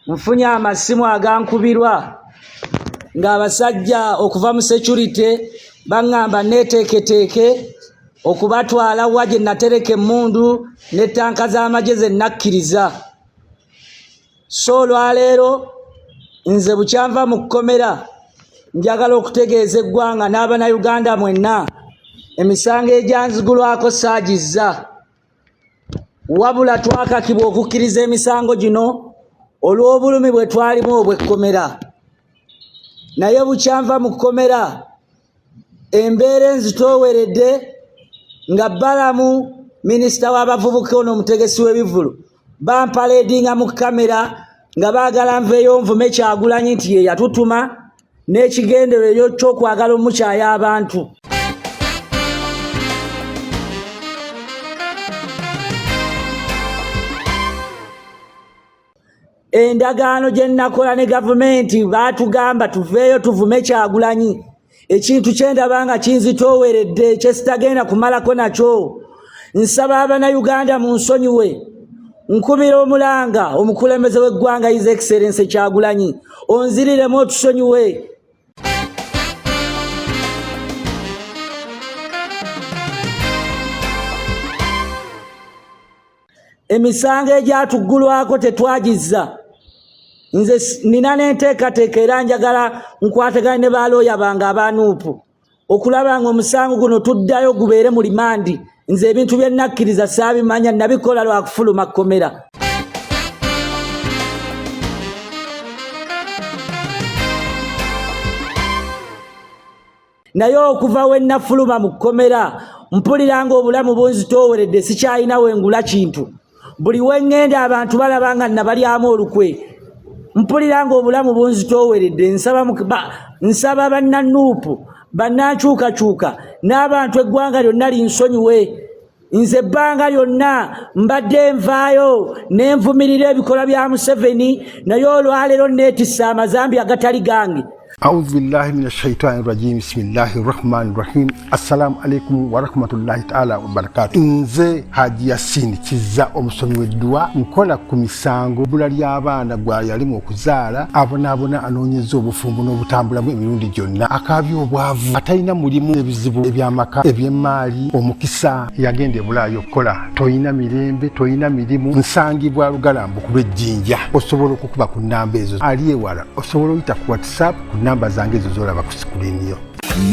Nfunye amasimu agankubirwa ng'abasajja okuva mu security bangamba neteeketeeke okubatwala wa gye natereka emmundu ne tanka z'amagye nakkiriza. So olwaleero nze bukyanva mu kkomera njagala okutegeeza eggwanga n'Abannayuganda mwenna emisango egyanzigulwako saagizza, wabula twakakibwa okukkiriza emisango gino olw'obulumi bwe twalimu obw'ekkomera. Naye bukyanva mu kkomera embeera enzitooweredde nga Balamu minisita w'abavubuka n'omutegesi w'ebivvulu bampaledinga mu kamera nga baagala nveeyo nvume Kyagulanyi nti ye yatutuma n'ekigendererwa ky'okwagala omukyaya abantu. Endagaano gye nakola ne gavumenti baatugamba tuveeyo tuvume Kyagulanyi. Ekintu kye ndaba nga kinzitooweredde kye sitagenda kumalako nakyo. Nsaba Abannayuganda munsonyiwe. Nkubira Omulanga omukulembeze w'eggwanga His Excellency Kyagulanyi onziriremu otusonyiwe. Emisango egyatuggulwako tetwagizza. Nze nina n'enteekateeka era njagala nkwatagane ne balooya bange abaanuupu okulaba nga omusango guno tuddayo gubeere mu limandi. Nze ebintu bye nakkiriza saabimanya, nabikola lwa kufuluma kkomera. Naye okuva we nafuluma mu kkomera mpulira nga obulamu bunzitooweredde sikyalina wengula kintu. Buli we ŋŋenda abantu balaba nga nabalyamu olukwe. Mpulira nga obulamu bunzitooweredde. Nsaba bannanuupu bannankyukakyuka n'abantu eggwanga lyonna linsonyiwe. Nze ebbanga lyonna mbadde nvaayo ne nvumirira ebikolwa bya Museveni, naye olwaleero neetissa amazambi agatali gange. أعوذ بالله من الشيطان الرجيم بسم الله الرحمن الرحيم السلام عليكم ورحمة الله تعالى وبركاته. Nze Haji Yasin Kizza omusomi w'eddwa nkola ku misango bbula ly'abaana gwa yalimu okuzaala abonaabona anoonyeza obufumbo n'obutambulamu emirundi gyonna, akaabya obwavu, atalina mulimu, ebizibu eby'amaka, eby'emmaali, omukisa, yagenda e Bulaaya okukola, toyina mirembe, toyina mirimu, nsangibwa Lugalambo ku lw'ejjinja. Osobola okukuba ku nnamba ezo, ali ewala osobola oyita ku WhatsApp ku namba zange ezo z'olaba ku sikulini yo.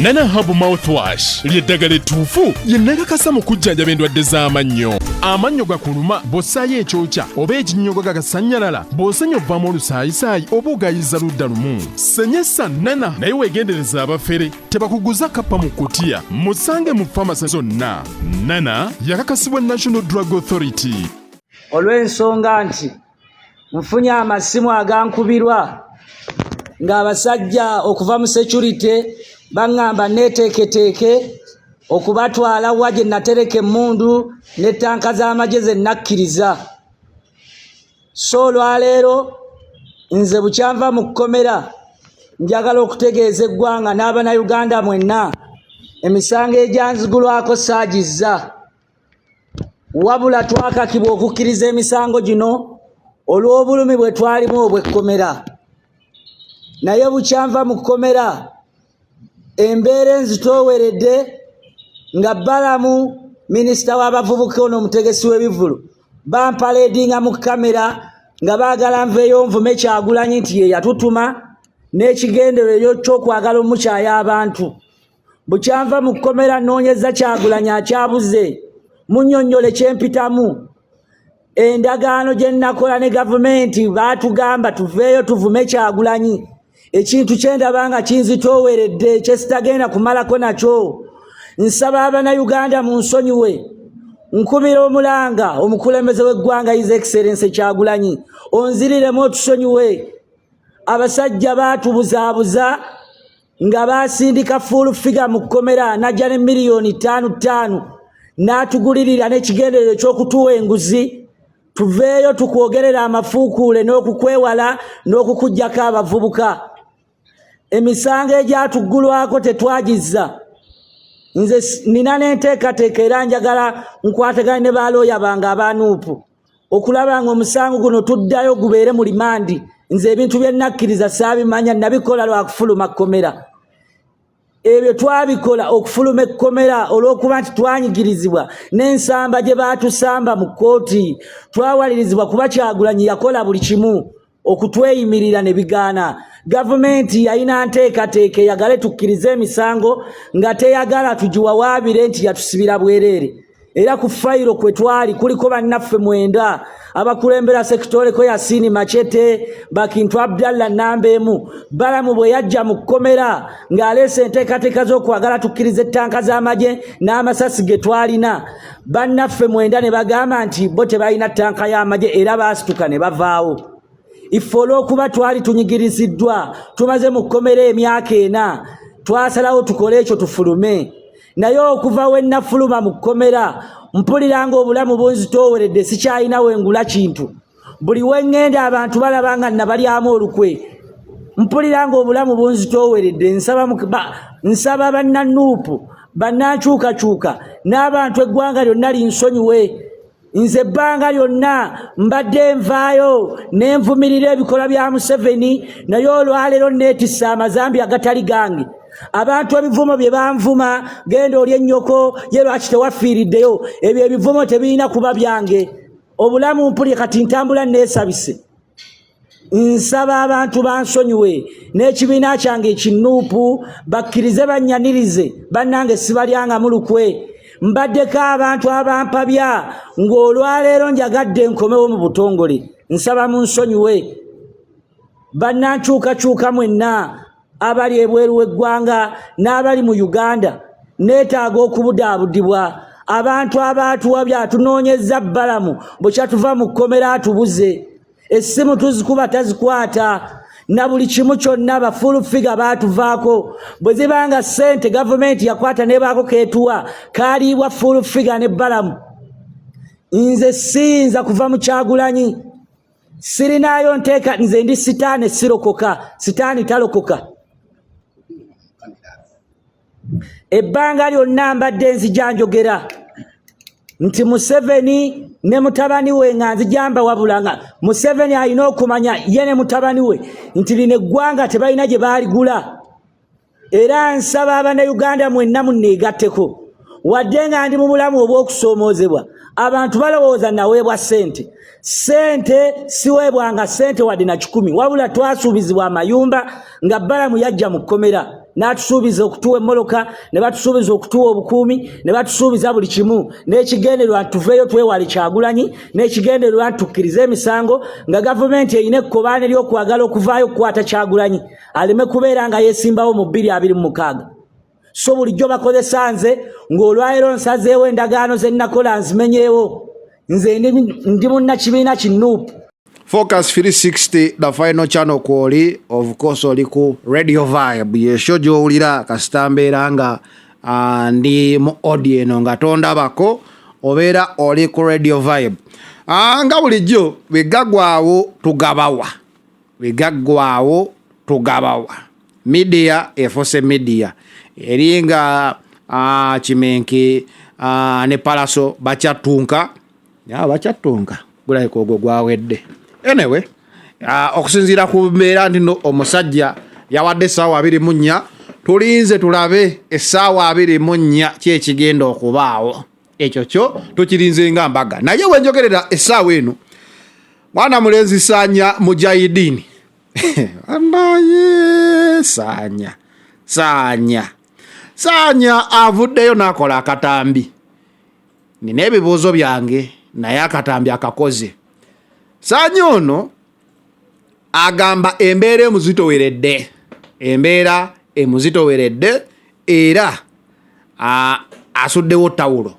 Nana Herbal Mouthwash ly'eddagala ettuufu lye nakakasa mu kujjanjaba endwadde z'amannyo. Amannyo gakuluma bw'ossaayo ekyokya oba ekinnyogo gagasanyalala, bw'osenya ovaamu olusaayisaayi oba ogayiza ludda lumu. Senyesa Nana naye weegendereza abafere tebakuguza kappa mu kkutiya. Musange mu famasi zonna. Nana yakakasibwa National Drug Authority. Olw'ensonga nti nfunye amasimu agankubirwa ng'abasajja okuva mu security bangamba neteeketeeke okubatwala wa gye natereka emmundu ne tanka z'amagye nakkiriza. So olwaleero nze bukyanva mu kkomera njagala okutegeeza eggwanga n'Abannayuganda mwenna emisango egyanzigulwako saagizza, wabula twakakibwa okukkiriza emisango gino olw'obulumi bwe twalimu obw'ekkomera. Naye bukyanva mu kkomera embeera enzitooweredde nga Balamu minisita w'abavubuka n'omutegesi w'ebivvulu bampaledinga mu kamera nga baagala nveeyo nvume Kyagulanyi nti ye yatutuma n'ekigendererwa ky'okwagala omukyaya abantu. Bukyanva mu kkomera nnoonyeza Kyagulanyi akyabuze, munnyonnyole kyempitamu. Endagaano gye nakola ne gavumenti baatugamba tuveeyo tuvume Kyagulanyi. Ekintu kye ndaba nga kinzitooweredde kye sitagenda kumalako nakyo. Nsaba Abannayuganda munsonyiwe. Nkubira Omulanga omukulembeze w'eggwanga His Excellency Kyagulanyi onziriremu otusonyiwe. Abasajja baatubuzaabuza nga baasindika full figure mu kkomera najja ne miliyoni 5 n'atugulirira n'ekigendererwa ky'okutuwa enguzi. Tuveeyo tukwogerera amafuukuule n'okukwewala n'okukuggyako abavubuka. Emisango egyatuggulwako tetwagizza. Nze nina n'enteekateeka era njagala nkwatagane ne balooya bange abaanuupu okulaba nga omusango guno tuddayo gubeere mu limandi. nze ebintu bye nakkiriza saabimanya nabikola lwa kufuluma kkomera ebyo twabikola okufuluma ekkomera olw'okuba nti twanyigirizibwa n'ensamba gye baatusamba mu kkooti twawalirizibwa kuba Kyagulanyi yakola buli kimu okutweyimirira ne bigaana gavumenti yalina nteekateeka eyagale tukkirize emisango nga teyagala tugiwawaabire nti yatusibira bwereere era ku fayiro kwe twali kuliko bannaffe 9 abakulembera sekitole ko Yasini Machete Bakintu Abdallah Nambemu Balamu bwe yajja mu kkomera ng'aleese enteekateeka z'okwagala tukkirize ettanka z'amagye n'amasasi ge twalina bannaffe 9 ne bagamba nti bo tebalina ttanka y'amagye era baasituka ne bavaawo ife olw'okuba twali tunyigiriziddwa tumaze mu kkomera emyaka 4 twasalawo tukole ekyo tufulume naye okuva we nafuluma mu kkomera mpuliranga obulamu bunzitooweredde sikyalina wengula kintu buli wengenda abantu balabanga nabalyamu olukwe mpuliranga obulamu bunzitooweredde nsaba bannanuupu bannankyukakyuka n'abantu eggwanga lyonna linsonyiwe nze ebbanga lyonna mbadde nvaayo nenvumirira ebikolwa bya Museveni naye olwaleero neetissa amazambi agatali gange abantu ebivumo bye banvuma genda oli ennyoko ye lwaki tewafiiriddeyo ebyo ebivumo tebirina kuba byange obulamu mpulye kati ntambula neesabise nsaba abantu bansonyiwe n'ekibiina kyange ekinuupu bakkirize bannyanirize bannange sibalyanga mu lukwe mbaddeko abantu abampabya ng'olwaleero njagadde nkomewo mu butongole nsaba munsonyiwe bannankyukakyuka mwenna abali ebweru w'eggwanga n'abali mu Uganda neetaaga okubudaabudibwa abantu abaatuwa byatunoonyeza Balamu bwe kyatuva mu kkomera atubuze essimu tuzikuba tazikwata na buli kimu kyonna bafulu figa baatuvaako bwe zibanga ssente gavumenti yakwata nebaako keetuwa kaaliibwa fulu figa ne Balamu nze siyinza kuva mu Kyagulanyi sirinaayo nteeka nze ndi sitaani sirokoka sitaani talokoka ebbanga lyonna mbadde nzijanjogera nti Museveni ne mutabani we nga nzijamba wabulanga Museveni alina okumanya ye ne mutabani we nti lino eggwanga tebalina gye baaligula era nsaba Abannayuganda mwenna munneegatteko wadde nga ndi mu bulamu obw'okusoomoozebwa abantu balowooza naweebwa ssente siweebwanga ssente wadde na 10 wabula twasuubizibwa amayumba nga Balamu yajja mu kkomera n'atusuubiza okutuwa emmoloka ne batusuubiza okutuwa obukuumi ne batusuubiza buli kimu n'ekigendererwa tuveeyo twewale Kyagulanyi n'ekigendererwa ntukkirize emisango nga gavumenti erina ekkobaane ly'okwagala okuvaayo okukwata Kyagulanyi aleme kubeera nga yeesimbawo mu 2026 so bulijjo bakozesa nze ng'olwaleero nsazeewo endagaano ze nakola nzimenyeewo nze ndi munnakibiina kinuupu Focus 360 the final channel kwoli of course oli ku Radio Vibe yesho gy'owulira kasita mbeera nga ndi mu audio eno nga tondabako obeera oli ku Radio Vibe nga bulijjo bigaggwaawo tugabawa media efose media eringa Kimenke ne Palaso bacyatunka gulaiko ogwo gwawedde anyway okusinziira ku mbeera nti omusajja yawadde essaawa 24 tulinze tulabe essaawa 24 kyekigenda okubaawo ekyo kyo tukirinze nga mbaga naye wenjogerera essaawa eno mwana mulenzi Sanya Mujahideen ambaye Sanya avuddeyo n'akola akatambi nina ebibuuzo byange naye akatambi akakoze Sanya ono agamba embeera emuzitoweredde era asuddewo tawulo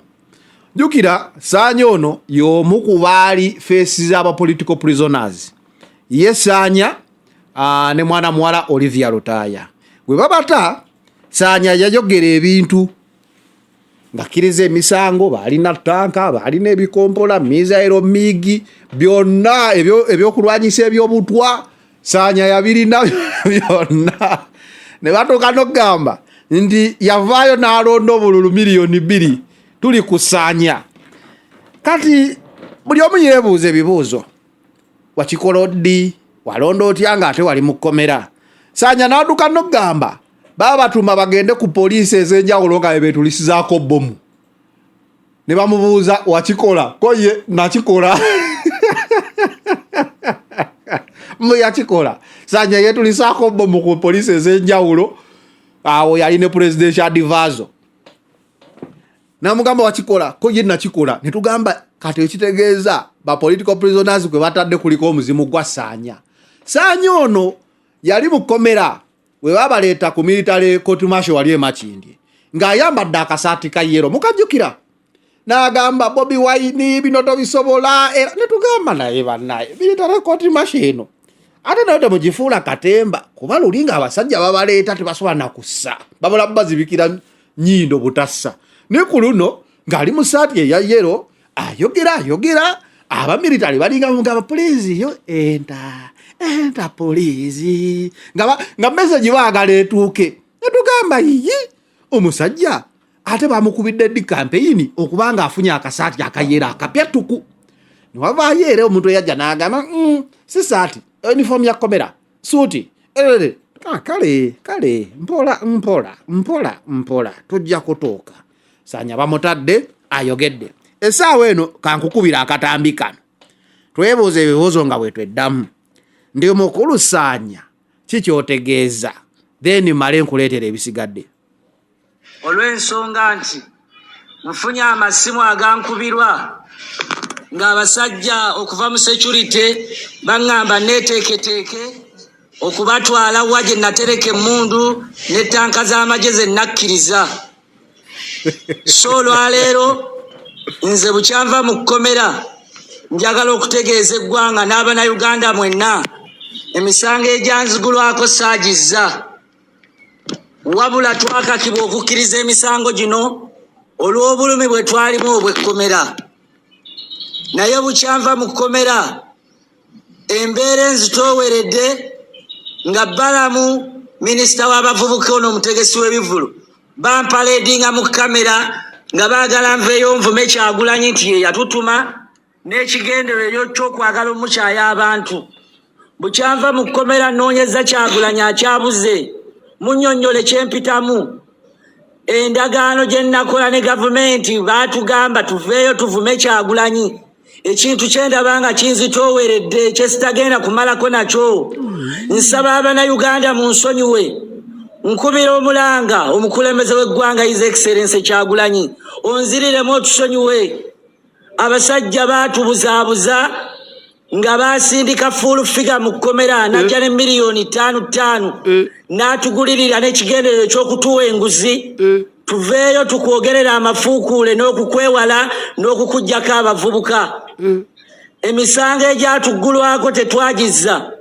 jukira Sanya ono y'omu ku baali feesi z'aba political prisoners ye Sanya ne mwana muwala Olivia Lutaya bwe babata Sanya yayogera ebintu ngakkiriza emisango baalina ttanka baalina ebikompola mizairo migi byonna ebyokulwanyisa ebyobutwa Sanya yabirina byonna ne batuuka n'okugamba nti yavaayo n'alonda obululu miliyoni 2 tuli ku Sanya kati buli omu yeebuuza ebibuuzo wakikola oddi walonda otya nga ate wali mu kkomera. Sanya n'adduka n'okugamba baba batuma bagende ku poliisi ez'enjawulo nga bebeetulisizaako bbomu. Ne bamubuuza wakikola? Ko ye nakikola. Yakikola. Sanya yeetulisaako bbomu ku poliisi ez'enjawulo. Awo yali ne presidential advisor. Namugamba wakikola? Ko ye nakikola. Ne tugamba kati ekitegeeza ba political prisoners kwe batadde kuliko omuzimu gwa Sanya. Sanya ono yali mu kkomera we babaleeta ku military court martial wali e Makindye ng'ayambadde akasaati ka yero. Mukajjukira n'agamba Bobi Wine bino tobisobola era ne tugamba naye bannaye military court martial eno ate nayo temugifuula katemba kuba luli ng'abasajja babaleeta tebasobola na kussa babulabu bazibikira nnyindo butassa ne ku luno ng'ali mu saati eya yero ayogera abamilitary balinga mugamba poliisi yo enta poliisi nga message baagala etuuke ne tugamba yiyi omusajja ate bamukubidde ddi campaign okubanga afunye akasaati akayera akapyatuku. Ne wavaayo era omuntu eyajja n'agamba si saati uniform ya kkomera suuti kale mpola tujja kutuuka. Sanya bamutadde ayogedde. Essaawa eno kankukubira akatambi kano twebuuza ebibuuzo nga bwetweddamu. Ndi mukulu Sanya kikyotegeeza then male nkuleetera ebisigadde. Olw'ensonga nti nfunye amasimu agankubirwa ng'abasajja okuva mu security baŋŋamba neeteeketeeke okubatwala wa gye natereka emmundu n'ettanka z'amagye ze nakkiriza. So olwaleero nze bukyanva mu kkomera njagala okutegeeza eggwanga n'Abannayuganda mwenna emisango egyanzigulwako saagizza wabula twakakibwa okukkiriza emisango gino olw'obulumi bwe twalimu obw'ekkomera. Naye bukyanva mu kkomera embeera enzitooweredde nga Balamu minisita w'abavubuka ono omutegesi w'ebivulu bampaledinga mu kamera nga baagala nveeyo nvume Kyagulanyi nti ye yatutuma n'ekigendererwa ky'okwagala omukyaya abantu. Bukyanva mu kkomera nnoonyeza Kyagulanyi akyabuze munnyonnyole kyempitamu. Endagaano gye nnakola ne gavumenti baatugamba tuveeyo tuvume Kyagulanyi. Ekintu kye ndaba nga kinzitooweredde kye sitagenda kumalako nakyo. Nsaba Abannayuganda munsonyiwe. Nkubira Omulanga omukulembeze w'eggwanga His Excellency Kyagulanyi onziriremu otusonyiwe. Abasajja baatubuzaabuza nga baasindika full figure mu kkomera najja ne miliyoni 5 n'atugulirira n'ekigendererwa ky'okutuwa enguzi. Tuveeyo tukwogerera amafuukuule n'okukwewala n'okukuggyako abavubuka. Emisango egyatuggulwako tetwagizza.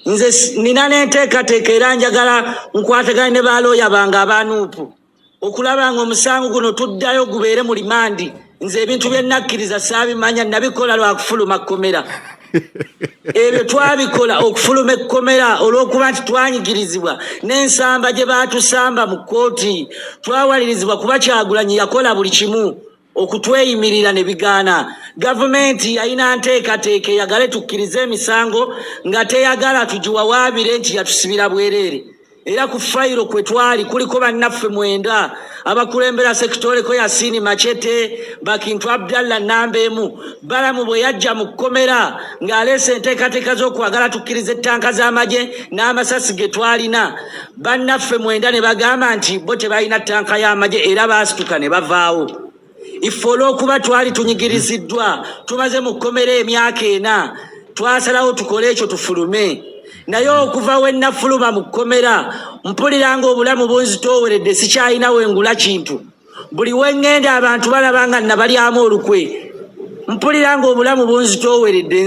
Nze nina n'enteekateeka era njagala nkwatagane ne balooya bange abaanuupu okulaba nga omusango guno tuddayo gubeere mu limandi. Nze ebintu bye nakkiriza saabimanya nabikola lwa kufuluma kkomera. Ebyo twabikola okufuluma ekkomera olw'okuba nti twanyigirizibwa n'ensamba gye baatusamba mu kkooti. Twawalirizibwa kuba Kyagulanyi yakola buli kimu okutweyimirira ne bigaana. Gavumenti yalina nteekateeka eyagale tukkirize emisango nga teyagala tugiwawaabire nti yatusibira bwereere. Era ku fayiro kwe twali kuliko bannaffe 9 abakulembera Sekitoleko Yasini Machete, Bakintu Abdallah Nambemu. Balamu bwe yajja mu kkomera ng'aleese enteekateeka z'okwagala tukkirize ettanka z'amagye n'amasasi ge twalina. Bannaffe 9 ne bagamba nti bo tebalina ttanka y'amagye era baasituka ne bavaawo. Ife olw'okuba twali tunyigiriziddwa tumaze mu kkomera emyaka 4 twasalawo tukole ekyo tufulume. Naye okuva we nafuluma mu kkomera mpulira ng'obulamu bunzitooweredde sikyalina wengula kintu. Buli we ŋŋenda abantu balaba nga nabalyamu olukwe. Mpulira ng'obulamu bunzitooweredde.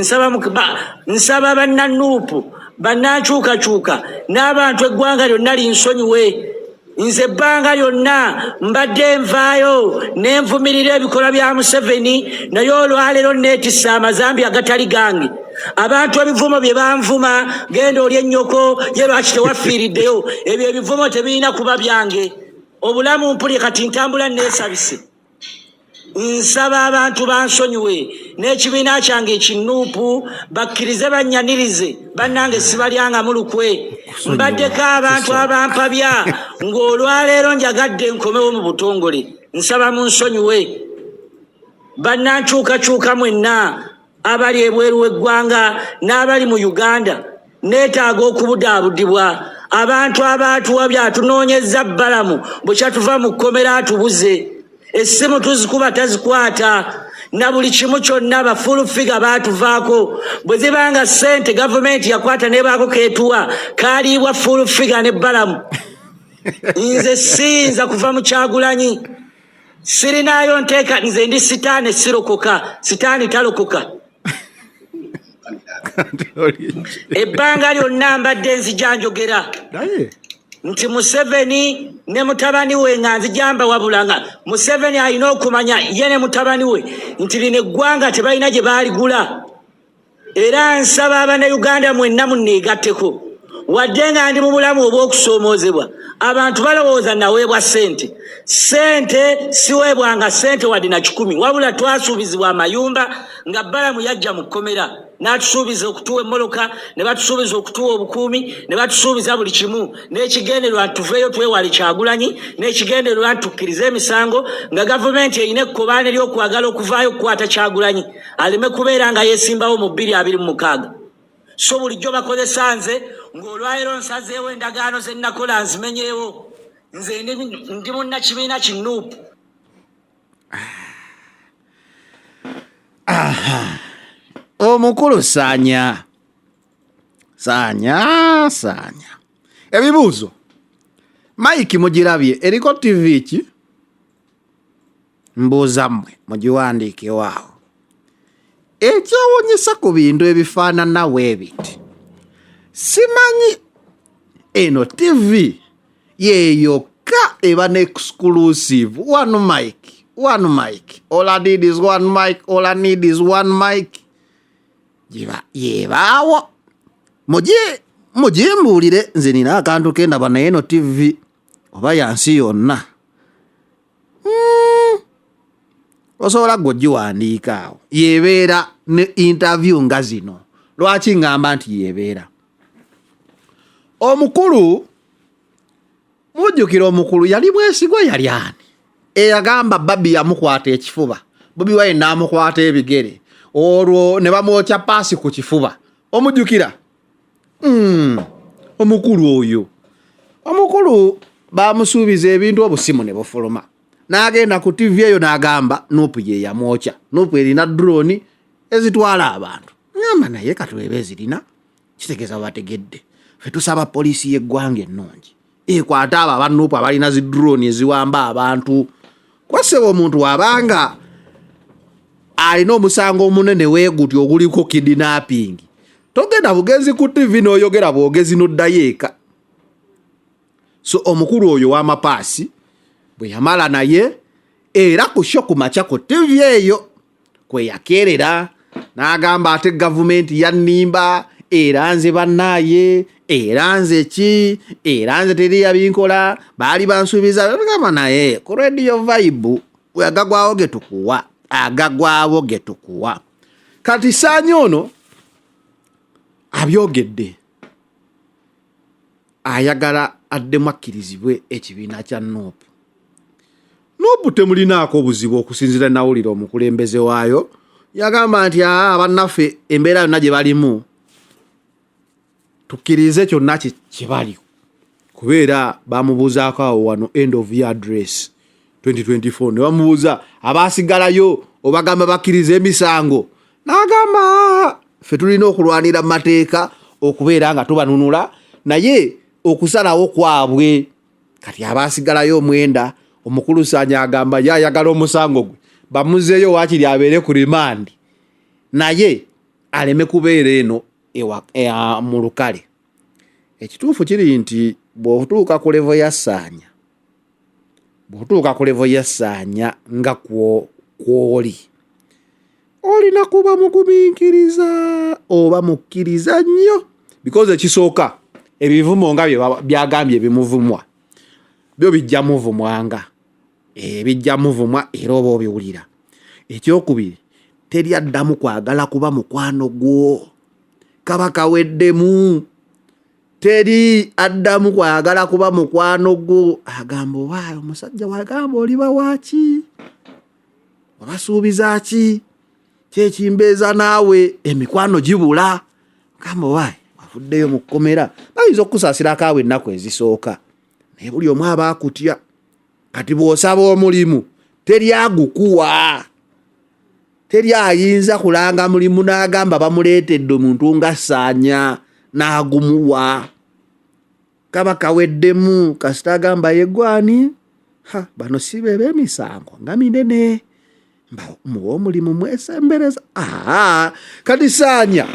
Nsaba bannanuupu bannankyukakyuka n'abantu eggwanga lyonna linsonyiwe. Nze ebbanga lyonna mbadde nvaayo ne nvumirira ebikolwa bya Museveni naye olwaleero neetissa amazambi agatali gange. Abantu ebivumo bye banvuma genda oli ennyoko ye lwaki tewafiiriddeyo ebyo ebivumo tebirina kuba byange. Obulamu mpulye kati ntambula neesabise. nsaba abantu bansonyiwe n'ekibiina kyange ekinuupu bakkirize bannyanirize bannange sibalyanga mulukwe mbaddeko abantu abampabya ng'olwaleero njagadde nkomewo mu butongole nsaba munsonyiwe bannankyukakyuka mwenna abali ebweru w'eggwanga n'abali mu Uganda neetaaga okubudaabudibwa abantu abaatuwa byatunoonyeza bbalamu bwe kyatuva mu kkomera atubuze essimu tuzikuba tazikwata na buli kimu kyonna bafulu figa baatuvaako bwe zibanga ssente gavumenti yakwata nebaako keetuwa kaaliibwa fulu figa n'ebbalamu nze siyinza kuva mu Kyagulanyi sirinaayo nteeka nze ndi sitaani sirokoka sitaani talokoka ebbanga lyonna mbadde nzija njogera nti Museveni ne mutabani we nga nzijamba wabulanga Museveni alina okumanya ye ne mutabani we nti lino eggwanga tebalina gye baaligula era nsaba Abannayuganda mwenna munneegatteko wadde nga ndi mu bulamu obw'okusoomoozebwa abantu balowooza naweebwa ssente siweebwanga ssente wadde na 10 wabula twasuubizibwa amayumba nga bbalamu yajja mu kkomera n'atusuubiza okutuwa emmoloka ne batusuubiza okutuwa obukuumi ne batusuubiza buli kimu n'ekigendererwa tuveeyo twewale Kyagulanyi n'ekigendererwa ntukkirize emisango nga gavumenti erina ekkobaane ly'okwagala okuvaayo okukwata Kyagulanyi aleme kubeera nga yeesimbawo mu 2026 so bulijjo bakozesa nze ng'olwaleero nsazeewo endagaano ze nnakola nzimenyeewo nze ndi munnakibiina kinuupu omukulu Saanya ebibuuzo Mike mugirabye eriko TV ki mbuuza mmwe mugiwandiikewo awo ekyawonyesa ku bintu ebifaanana weebiti simanyi eno TV yeyokka eba ne exclusive one mic all I need is one mic all I need is one mic yebaawo mujye mbuulire nze nina akantu kendaba naye eno TV oba yansi yonna osobola gwogiwandiika awo yebeera ne interview nga zino lwaki ngamba nti yebeera omukulu mujjukira omukulu yali mwesigwa yali ani eyagamba Babi yamukwata ekifuba Bobi Wine n'amukwata ebigere olwo ne bamwokya paasi ku kifuba omujjukira omukulu bamusuubiza ebintu obusimu ne bufuluma n'agenda ku TV eyo n'agamba Nuupu ye yamwokya Nuupu erina drone ezitwala abantu ngamba naye katwebe ezirina kitegeeza bategedde ffe tusaba poliisi y'eggwanga ennungi ekwata abo aba Nuupu abalina zi drone eziwamba abantu kwaseba omuntu wabanga alina omusango omunene weegutyo oguliko kidnapping togenda bugenzi ku TV n'oyogera bwogezi n'oddayo eka so omukulu oyo w'amapaasi bwe yamala naye era ku sho ku makya ku TV eyo kwe yakeerera n'agamba ate gavumenti yannimba era nze bannaaye era nze ki era nze teri yabinkola baali bansuubiza ngamba naye ku Radio Vibe agagwawo ge tukuwa kati Saanya ono abyogedde ayagala addemu akkirizibwe ekibiina kya Nuupu temulinaako obuzibu okusinziira nawulira omukulembeze waayo yagamba nti bannaffe embeera yonna gye balimu tukkirize kyonna kye bali kubeera bamubuuzaako awo wano end of year address 2024 ne bamubuuza abaasigalayo obagamba bakkirize emisango n'agamba ffe tulina okulwanira mu mateeka okubeera nga tubanunula naye okusalawo kwabwe kati abaasigalayo omwenda omukulu Saanya agamba yayagala omusango gwe bamuzeeyo waakiri abeere ku rimandi naye aleme kubeera eno mu lukale ekituufu kiri nti bw'otuuka ku levo ya Saanya nga kw'oli olina kuba mugumiikiriza oba mukkiriza nnyo because ekisooka ebivumo nga byagambye bimuvumwa byo bijja muvumwanga bijja muvumwa era oba obiwulira Ekyokubiri, teri addamu kwagala kuba mukwano gwo. Kaba kaweddemu. Teri addamu kwagala kuba mukwano gwo. Agamba waayo omusajja wagamba oliba waaki? Wabasuubiza ki? Kyekimbeeza naawe emikwano gibula. Gamba waayo wavuddeyo mu kkomera. Bayinza okukusaasirako awo ennaku ezisooka. Naye buli omu aba akutya. Kati bw'osaba omulimu teri agukuwa. Teri ayinza kulanga mulimu n'agamba bamuleetedde omuntu nga Ssaanya n'agumuwa. Kaba kaweddemu. Kasita agamba yeggwani bano si be b'emisango nga minene. Muwa omulimu mwesembereza. Kati Ssaanya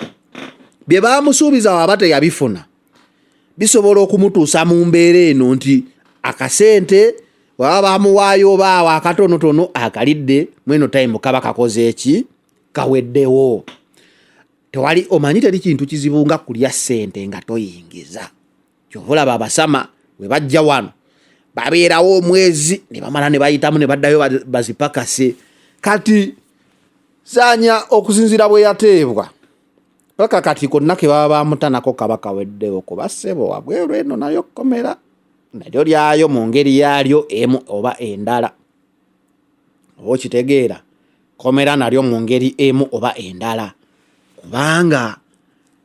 bye baamusuubiza waba teyabifuna bisobola okumutuusa mu mbeera eno nti akasente waba baamuwaayo obaawo akatonotono akalidde mweno time kaba kakoze eki? Kaweddewo. Tewali omanyi teri kintu kizibu nga kulya ssente nga toyingiza. Kyova olaba abasama we bajja wano babeerawo omwezi ne bamala ne bayitamu ne baddayo bazipakase. Kati Ssaanya okusinziira bwe yateebwa paka kati konna ke baba bamutanako kaba kaweddewo kuba ssebo wabweru eno nayo kkomera nalyo lyayo mu ngeri yaalyo emu oba endala. Oba okitegeera kkomera nalyo mu ngeri emu oba endala. Kubanga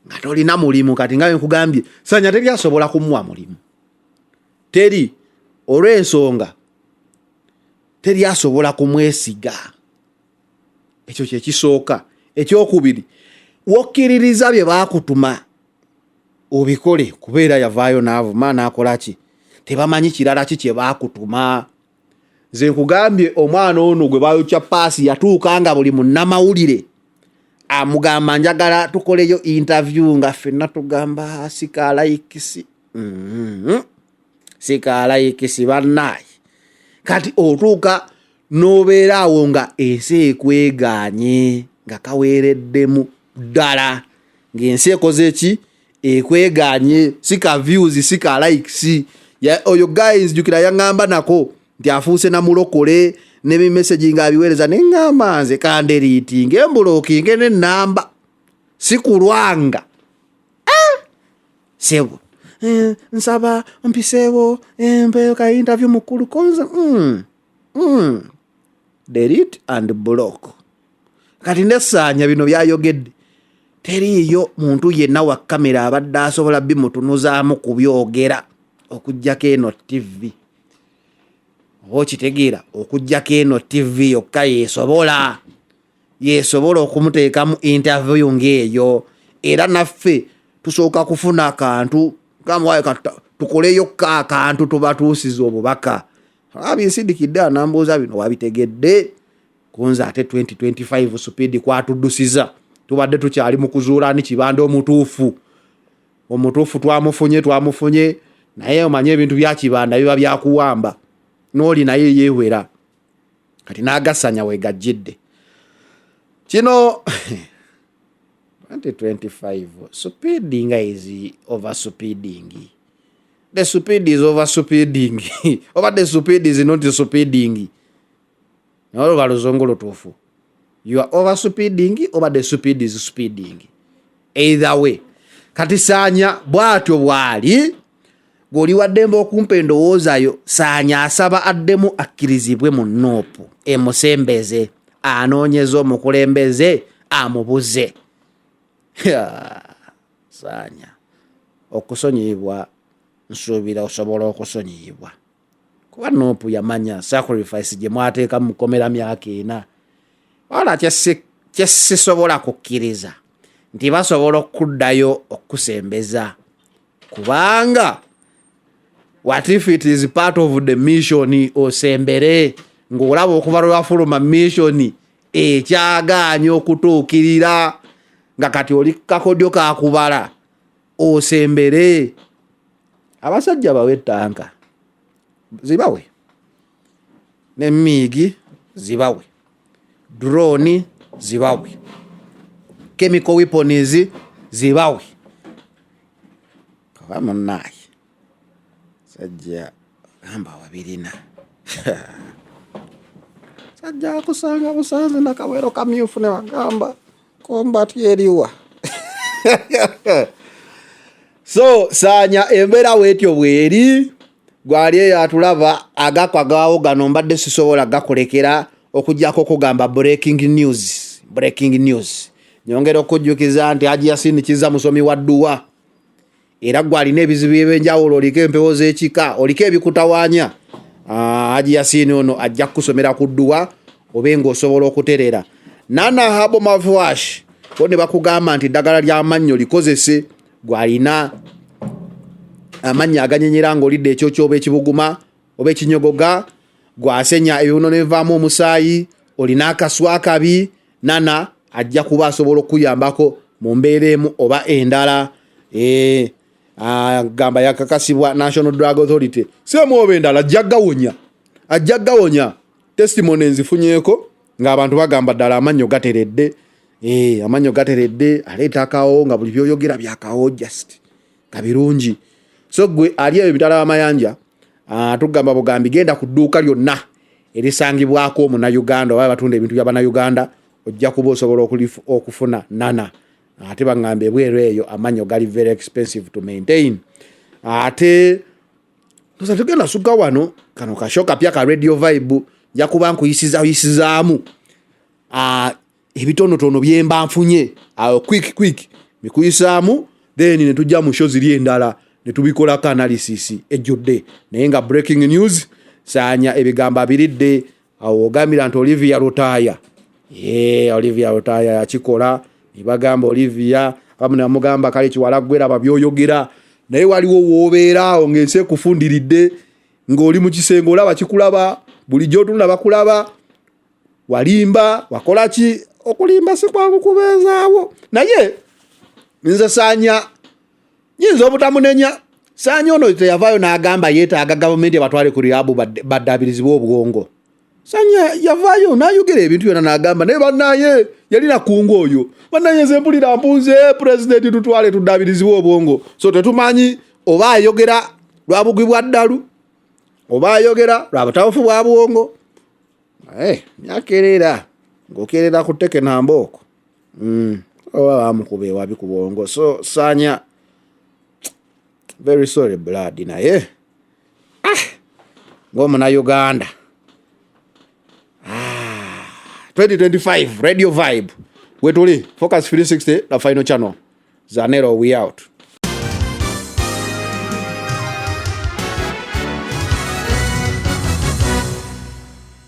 nga tolina mulimu kati nga nkugambye Ssaanya teri asobola kumuwa mulimu. Teri olw'ensonga teri asobola kumwesiga. Ekyo kyekisooka. Ekyokubiri, wokkiririza bye baakutuma obikole kubeera yavaayo n'avuma n'akola ki? Tebamanyi kirala ki kye baakutuma. Nze nkugambye omwana ono gwe baayokya paasi yatuuka nga buli munnamawulire amugamba njagala tukoleyo interview nga ffenna tugamba sikaalayikisi. Sikaalayikisi bannaayi. Kati otuuka n'obeera awo nga ensi ekwegaanye nga kaweereddemu ddala ng'ensi ekoze ki? Ekwegaanye. Sika views sika likes. Oyo guys jukira yaŋŋamba nako nti afuuse na mulokole ne message nga abiweereza ne ŋŋamba nze kanderiitinge embulookinge n'ennamba si kulwanga. Sebo nsaba mpiseewo mpeeka interview mukulu konza. Delete and block. Kati ne Ssaanya bino byayogedde teriiyo muntu yenna wa kamera abadde asobola bimutunuzaamu kubyogera okujjako eno TV. Oba okitegeera okujjako eno TV yokka yeesobola okumuteekamu interview ng'eyo. Era naffe tusooka kufuna akantu kamuwaayo tukoleyo akantu tubatuusiza obubaka. Abinsindikidde anambuuza bino wabitegedde kunze ate 2025 Speed kwatuddusiza tubadde tukyali mu kuzuula ni kibanda omutuufu twamufunye naye omanye ebintu bya kibanda biba byakuwamba n'oli naye yeewera. Kati n'agassanya weegajjidde kino 2025 speeding is over speeding. The speed is over speeding. Over the speed is not speeding. No baluzongolo tofu. You are over speeding, over the speed is speeding. Either way. Kati Ssaanya bwatyo bwali goli waddembe okumpa endowoozayo. Ssaanya asaba addemu akkirizibwe mu noopu emusembeze anoonyeza omukulembeze amubuze. Ssaanya okusonyiyibwa nsuubira osobola okusonyiyibwa kuba noopu yamanya sacrifice gye mwateeka mu kkomera myaka 4. Wala kyesisobola kukkiriza nti basobola okuddayo okusembeza kubanga what if it is part of the mission osembere ng'olaba okuva lwe wafuluma mission ekyagaanye okutuukirira nga kati oli kakodyo kakubala osembere. Abasajja bawe ettanka zibawe n'emmiigi zibawe, drone zibawe, chemical weapons zibawe. Kaba munnaye sajja gamba wabirina Sajja kusanga busanze na kawero kamyufu ne bagamba combat yeriwa. So Sanya embera wetyo bweri gwali yatulaba agakwagawo gano mbadde sisobola gakolekera okujjako kugamba breaking news nyongera okujjukiza nti Haji Yasin Kiza musomi wa dduwa era gwali n'ebizibu ebyenjawulo oliko empewo z'ekika oliko ebikutawaanya. Haji Yasin ono ajja kusomera ku dduwa obenga osobola okuterera. Nana Habo Mavwash bone bakugamba nti ddagala ly'amannyo likozese gwalina amanya aganyenyera ng'olidde ekyokyoba ekibuguma oba ekinyogoga gwasenya ebibuno nevaamu omusaayi olina akaswa akabi. Nana ajja kuba asobola okuyambako mu mbeera emu oba endala. Gamba yakakasibwa National Drug Authority semwoba endala ajja gawonya testimony nzifunyeko ng'abantu bagamba ddala amannyo gateredde. Amannyo gateredde aleeta akawo nga buli byoyogera byakawo just kabirungi. So gwe ali ebitala amayanja tugamba bugambi genda ku dduuka lyonna erisangibwako mu Uganda oba batunda ebintu by'abana Uganda ojja kuba osobola okufuna Nana. Ate bangambe bweru eyo amannyo gali very expensive to maintain. Ate tosa tugenda suka wano kano kashoka pya ka Radio Vibe jakuba nkuyisizaamu ebitonotono byemba nfunye quick mikuyisaamu then ne tujja mu show ziri endala ne tubikola ka analysis ejjudde naye nga breaking news Sanya ebigamba abiridde ogambira nti Olivia Rotaya Olivia Rotaya yakikola ibagamba Olivia abamu namugamba kale kiwala gwera babyoyogera naye waliwo woobeera ongense kufundiridde ng'oli mu kisenge olaba kikulaba bulijjo tunula bakulaba walimba wakola ki okulimba si kwangu kubeezaawo naye nze Sanya nyinza obutamunenya. Sanya ono teyavaayo n'agamba yeetaaga gavumenti abatwale ku rehab baddabirizibwa obwongo. Sanya yavaayo n'ayogera ebintu byonna n'agamba naye bannaye yalina kungu oyo bannaye nze mpulira mpunze pulezidenti tutwale tuddabirizibwa obwongo. So tetumanyi oba ayogera lwa bugwi bwa ddalu oba ayogera lwa butabufu bwa bwongo. Nyakerera ng'okerera ku tteke nambooko oba bamukuba ewabi ku bwongo. So Sanya very sorry blood naye ng'omuna Uganda 2025 Radio Vibe wetuli Focus 360 the final channel Zanero we out.